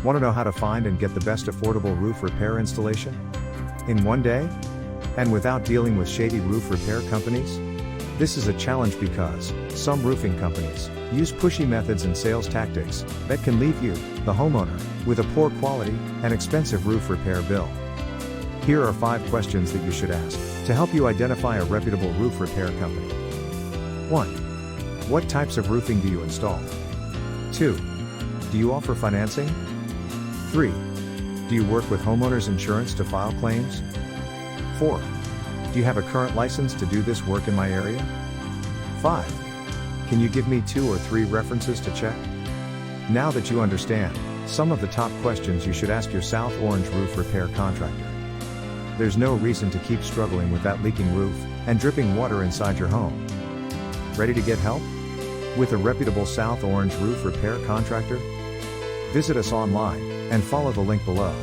Want to know how to find and get the best affordable roof repair installation in one day? And without dealing with shady roof repair companies? This is a challenge because some roofing companies use pushy methods and sales tactics that can leave you, the homeowner, with a poor quality and expensive roof repair bill. Here are 5 questions that you should ask to help you identify a reputable roof repair company. 1. What types of roofing do you install? 2. Do you offer financing? 3. Do you work with homeowners insurance to file claims? 4. Do you have a current license to do this work in my area? 5. Can you give me 2 or 3 references to check? Now that you understand some of the top questions you should ask your South Orange roof repair contractor, there's no reason to keep struggling with that leaking roof and dripping water inside your home. Ready to get help with a reputable South Orange roof repair contractor? Visit us online and follow the link below.